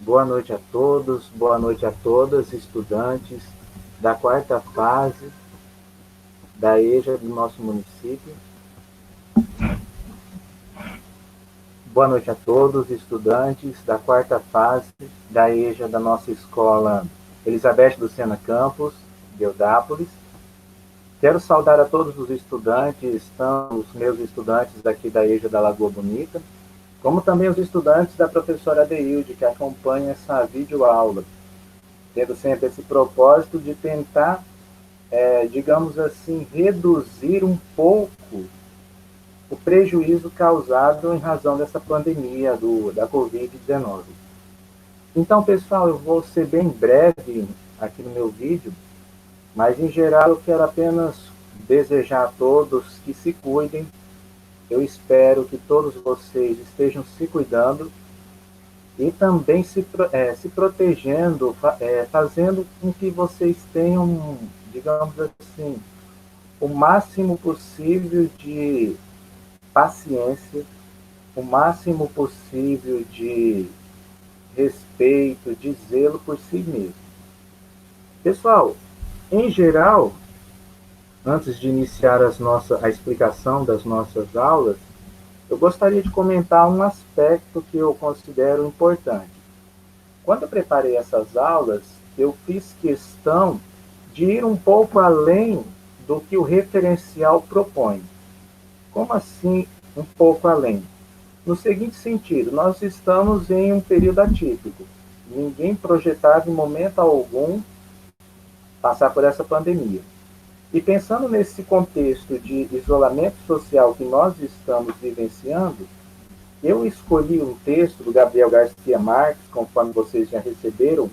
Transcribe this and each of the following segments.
Boa noite a todos, boa noite a todas, estudantes da quarta fase da EJA do nosso município. Boa noite a todos, estudantes da quarta fase da EJA da nossa escola Elizabeth Lucena Campos, de Eudápolis. Quero saudar a todos os estudantes, tanto os meus estudantes daqui da EJA da Lagoa Bonita, como também os estudantes da professora Adeilde, que acompanha essa videoaula, tendo sempre esse propósito de tentar digamos assim, reduzir um pouco o prejuízo causado em razão dessa pandemia da Covid-19. Então, pessoal, eu vou ser bem breve aqui no meu vídeo, mas em geral eu quero apenas desejar a todos que se cuidem. Eu espero que todos vocês estejam se cuidando e também se protegendo, fazendo com que vocês tenham, digamos assim, o máximo possível de paciência, o máximo possível de respeito, de zelo por si mesmo. Pessoal, em geral, antes de iniciar a explicação das nossas aulas, eu gostaria de comentar um aspecto que eu considero importante. Quando eu preparei essas aulas, eu fiz questão de ir um pouco além do que o referencial propõe. Como assim um pouco além? No seguinte sentido, nós estamos em um período atípico. Ninguém projetava em momento algum passar por essa pandemia. E pensando nesse contexto de isolamento social que nós estamos vivenciando, eu escolhi um texto do Gabriel Garcia Marques, conforme vocês já receberam,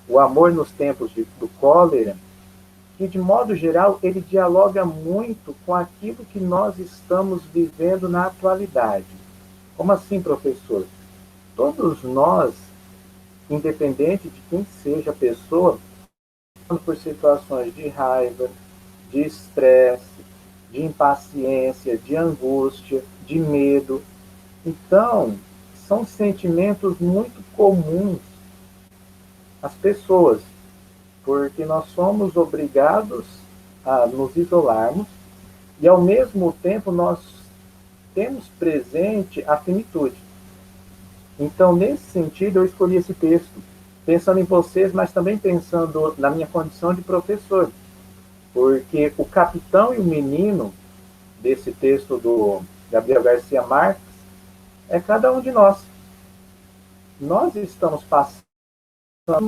O Amor nos Tempos do Cólera, que, de modo geral, ele dialoga muito com aquilo que nós estamos vivendo na atualidade. Como assim, professor? Todos nós, independente de quem seja a pessoa, passamos por situações de raiva, de estresse, de impaciência, de angústia, de medo. Então, são sentimentos muito comuns às pessoas, porque nós somos obrigados a nos isolarmos e, ao mesmo tempo, nós temos presente a finitude. Então, nesse sentido, eu escolhi esse texto, pensando em vocês, mas também pensando na minha condição de professor, porque o capitão e o menino desse texto do Gabriel Garcia Marques é cada um de nós. Nós estamos passando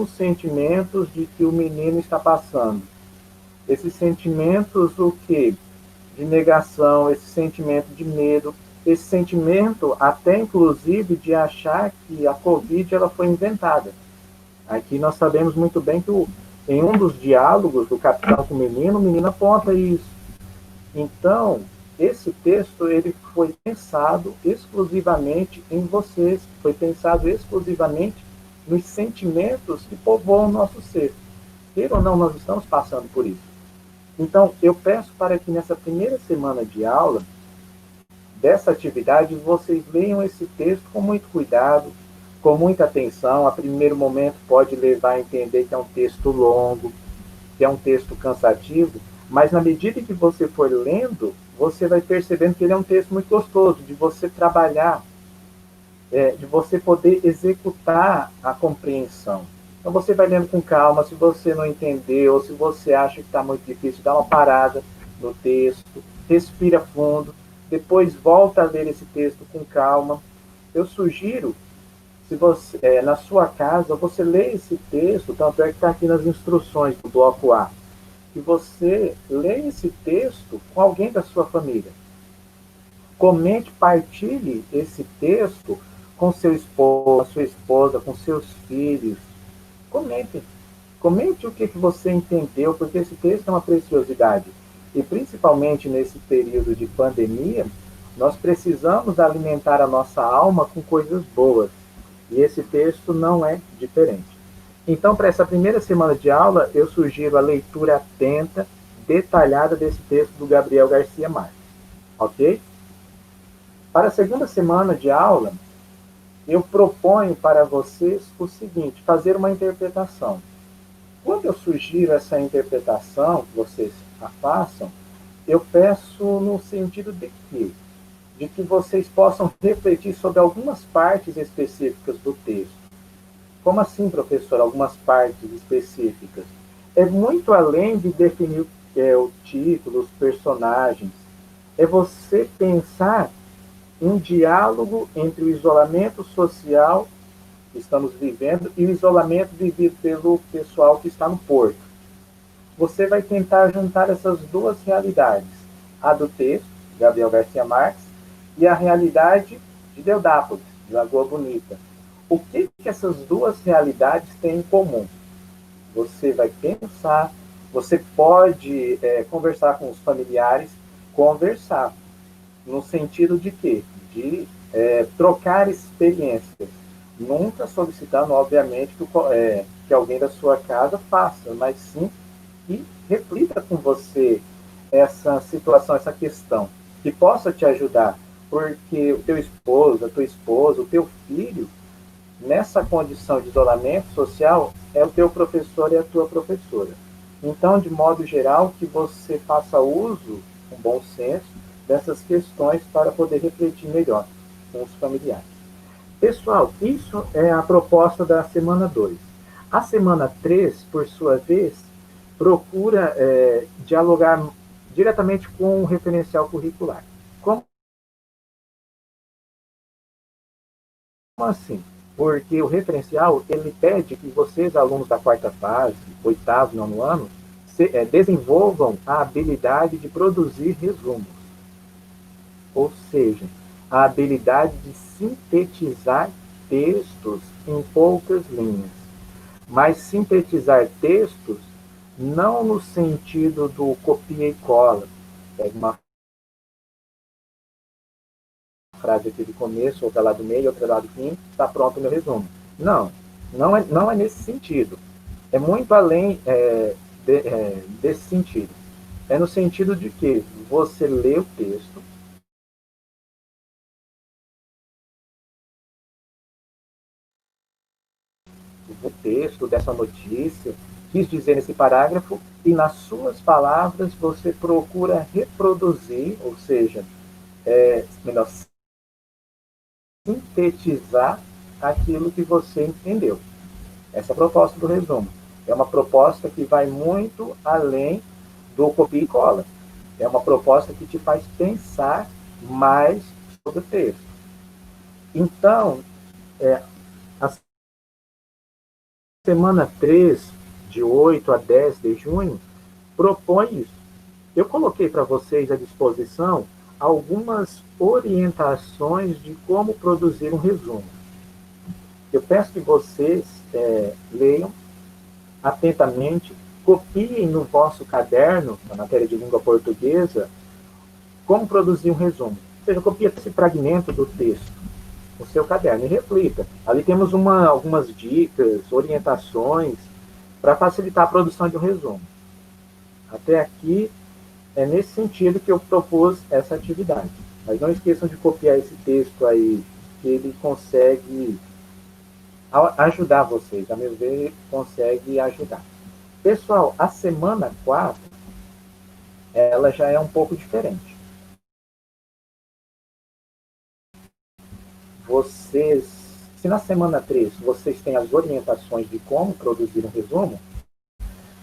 os sentimentos de que o menino está passando. Esses sentimentos, o quê? De negação, esse sentimento de medo, esse sentimento até inclusive de achar que a Covid ela foi inventada. Aqui nós sabemos muito bem que em um dos diálogos do capitão com o menino aponta isso. Então, esse texto ele foi pensado exclusivamente em vocês, foi pensado exclusivamente nos sentimentos que povoam o nosso ser. Queira ou não, nós estamos passando por isso. Então, eu peço para que nessa primeira semana de aula dessa atividade vocês leiam esse texto com muito cuidado, com muita atenção. A primeiro momento pode levar a entender que é um texto longo, que é um texto cansativo, mas na medida que você for lendo, você vai percebendo que ele é um texto muito gostoso de você trabalhar, de você poder executar a compreensão. Então você vai lendo com calma, se você não entendeu, ou se você acha que está muito difícil, dá uma parada no texto, respira fundo, depois volta a ler esse texto com calma. Eu sugiro, se você, na sua casa, você lê esse texto, tanto é que está aqui nas instruções do bloco A, que você lê esse texto com alguém da sua família. Comente, partilhe esse texto com seu esposo, sua esposa, com seus filhos. Comente. Comente o que você entendeu, porque esse texto é uma preciosidade. E principalmente nesse período de pandemia, nós precisamos alimentar a nossa alma com coisas boas. E esse texto não é diferente. Então, para essa primeira semana de aula, eu sugiro a leitura atenta, detalhada desse texto do Gabriel Garcia Marques. Ok? Para a segunda semana de aula, eu proponho para vocês o seguinte: fazer uma interpretação. Quando eu sugiro essa interpretação que vocês a façam, eu peço no sentido de quê? De que vocês possam refletir sobre algumas partes específicas do texto. Como assim, professor, algumas partes específicas? É muito além de definir o título, os personagens. É você pensar um diálogo entre o isolamento social que estamos vivendo e o isolamento vivido pelo pessoal que está no porto. Você vai tentar juntar essas duas realidades, a do texto, Gabriel Garcia Marques, e a realidade de Deodápolis, de Lagoa Bonita. O que essas duas realidades têm em comum? Você vai pensar, você pode conversar com os familiares, conversar, no sentido de quê? De trocar experiências. Nunca solicitando, obviamente, que alguém da sua casa faça, mas sim que reflita com você essa situação, essa questão, que possa te ajudar, porque o teu esposo, a tua esposa, o teu filho, nessa condição de isolamento social, é o teu professor e a tua professora. Então, de modo geral, que você faça uso, com bom senso, dessas questões para poder refletir melhor com os familiares. Pessoal, isso é a proposta da semana 2. A semana 3, por sua vez, procura dialogar diretamente com o referencial curricular. Como assim? Porque o referencial, ele pede que vocês, alunos da quarta fase, oitavo, nono ano, desenvolvam a habilidade de produzir resumos. Ou seja, a habilidade de sintetizar textos em poucas linhas. Mas sintetizar textos não no sentido do copia e cola. Pega uma frase aqui do começo, outra lá do meio, outra lá do fim, está pronto o meu resumo. Não, não é nesse sentido. É muito além desse sentido. É no sentido de que você lê o texto, dessa notícia, quis dizer nesse parágrafo, e nas suas palavras você procura reproduzir, ou seja, melhor, sintetizar aquilo que você entendeu. Essa é a proposta do resumo. É uma proposta que vai muito além do copia e cola. É uma proposta que te faz pensar mais sobre o texto. Então, a semana 3, de 8 a 10 de junho, propõe isso. Eu coloquei para vocês à disposição algumas orientações de como produzir um resumo. Eu peço que vocês leiam atentamente, copiem no vosso caderno, na matéria de língua portuguesa, como produzir um resumo. Ou seja, copie esse fragmento do texto no seu caderno e reflita. Ali temos algumas dicas, orientações para facilitar a produção de um resumo. Até aqui, é nesse sentido que eu propus essa atividade. Mas não esqueçam de copiar esse texto aí, que ele consegue ajudar vocês. A meu ver, ele consegue ajudar. Pessoal, a semana 4, ela já é um pouco diferente. Vocês, se na semana 3 vocês têm as orientações de como produzir um resumo,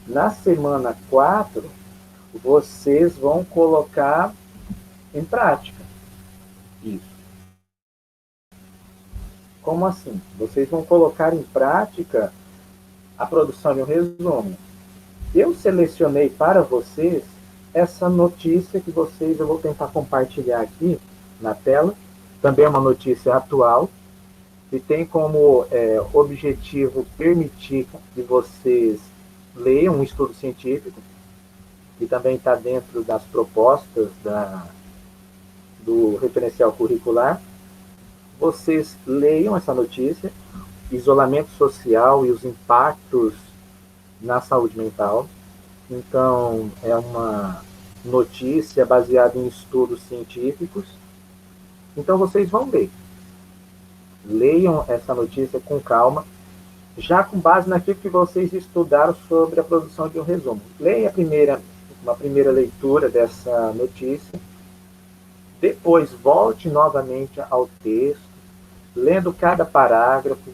na semana 4 vocês vão colocar em prática isso. Como assim? Vocês vão colocar em prática a produção de um resumo. Eu selecionei para vocês essa notícia que eu vou tentar compartilhar aqui na tela. Também é uma notícia atual e tem como objetivo permitir que vocês leiam um estudo científico, que também está dentro das propostas do referencial curricular. Vocês leiam essa notícia, isolamento social e os impactos na saúde mental. Então, é uma notícia baseada em estudos científicos. Então, vocês vão ler. Leiam essa notícia com calma, já com base naquilo que vocês estudaram sobre a produção de um resumo. Leia uma primeira leitura dessa notícia, depois volte novamente ao texto, lendo cada parágrafo,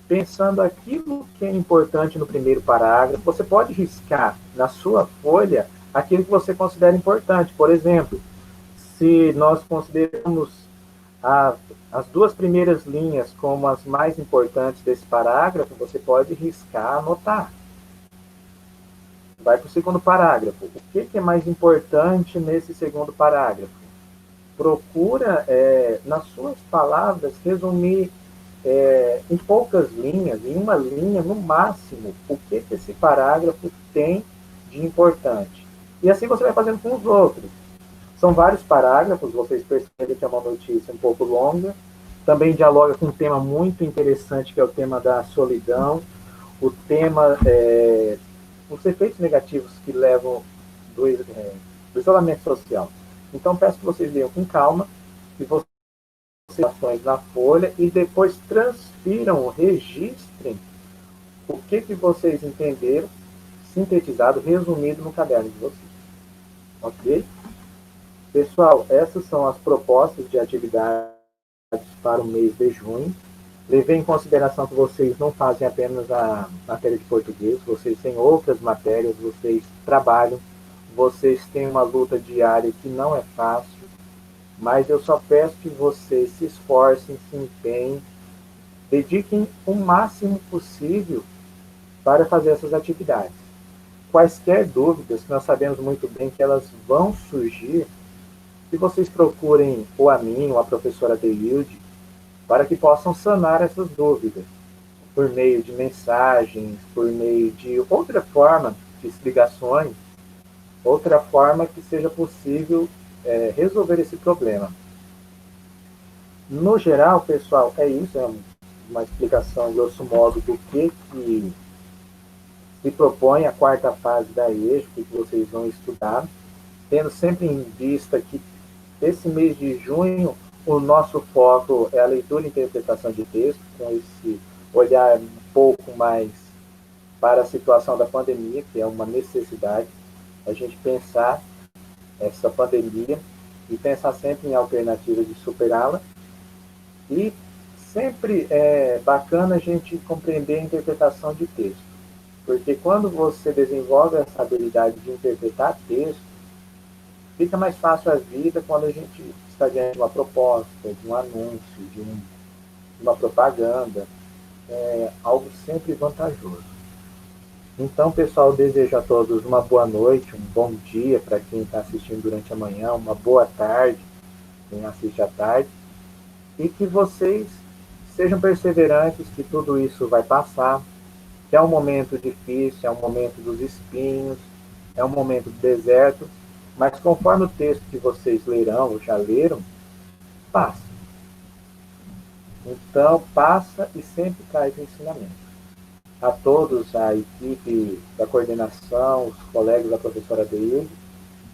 pensando aquilo que é importante no primeiro parágrafo. Você pode riscar na sua folha aquilo que você considera importante. Por exemplo, se nós consideramos a, as duas primeiras linhas como as mais importantes desse parágrafo, você pode riscar, anotar. Vai para o segundo parágrafo. O que é mais importante nesse segundo parágrafo? Procura, nas suas palavras, resumir em poucas linhas, em uma linha no máximo, o que esse parágrafo tem de importante. E assim você vai fazendo com os outros. São vários parágrafos, vocês percebem que é uma notícia um pouco longa. Também dialoga com um tema muito interessante, que é o tema da solidão, o tema, os efeitos negativos que levam do isolamento social. Então, peço que vocês leiam com calma, que vocês ações na folha e depois transfiram, registrem o que vocês entenderam, sintetizado, resumido no caderno de vocês. Ok? Pessoal, essas são as propostas de atividades para o mês de junho. Levei em consideração que vocês não fazem apenas a matéria de português, vocês têm outras matérias, vocês trabalham, vocês têm uma luta diária que não é fácil, mas eu só peço que vocês se esforcem, se empenhem, dediquem o máximo possível para fazer essas atividades. Quaisquer dúvidas, nós sabemos muito bem que elas vão surgir, que vocês procurem ou a mim ou a professora Deilde para que possam sanar essas dúvidas, por meio de mensagens, por meio de outra forma de explicações, outra forma que seja possível resolver esse problema. No geral, pessoal, é isso, é uma explicação, grosso modo, do que se propõe a quarta fase da EJA, o que vocês vão estudar, tendo sempre em vista que esse mês de junho o nosso foco é a leitura e interpretação de texto, com esse olhar um pouco mais para a situação da pandemia, que é uma necessidade, a gente pensar essa pandemia e pensar sempre em alternativas de superá-la. E sempre é bacana a gente compreender a interpretação de texto, porque quando você desenvolve essa habilidade de interpretar texto, fica mais fácil a vida quando a gente está diante de uma proposta, de um anúncio, de uma propaganda, algo sempre vantajoso. Então, pessoal, desejo a todos uma boa noite, um bom dia para quem está assistindo durante a manhã, uma boa tarde, quem assiste à tarde, e que vocês sejam perseverantes, que tudo isso vai passar, que é um momento difícil, é um momento dos espinhos, é um momento do deserto, mas conforme o texto que vocês lerão ou já leram, passa. Então, passa e sempre traz ensinamento. A todos, a equipe da coordenação, os colegas da professora Deilde,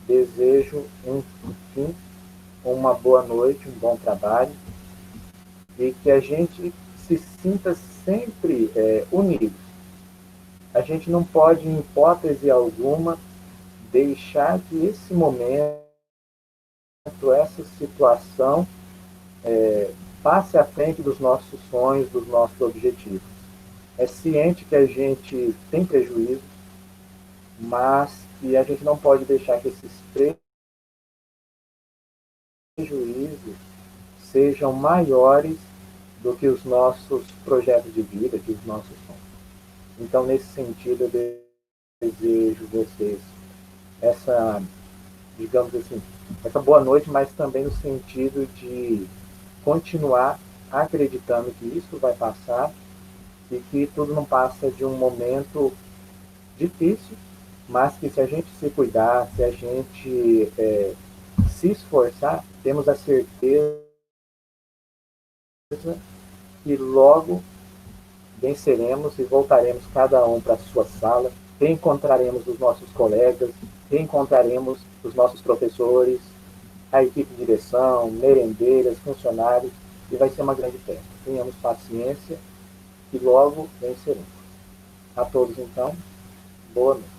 desejo, enfim, uma boa noite, um bom trabalho, e que a gente se sinta sempre unidos. A gente não pode, em hipótese alguma, deixar que esse momento, essa situação, passe à frente dos nossos sonhos, dos nossos objetivos. É ciente que a gente tem prejuízo, mas que a gente não pode deixar que esses prejuízos sejam maiores do que os nossos projetos de vida, que os nossos sonhos. Então, nesse sentido, eu desejo vocês essa, digamos assim, essa boa noite, mas também no sentido de continuar acreditando que isso vai passar e que tudo não passa de um momento difícil, mas que se a gente se cuidar, se a gente se esforçar, temos a certeza que logo venceremos e voltaremos cada um para a sua sala, reencontraremos os nossos colegas, reencontraremos os nossos professores, a equipe de direção, merendeiras, funcionários, e vai ser uma grande festa. tenhamos paciência e logo venceremos. A todos, então, boa noite.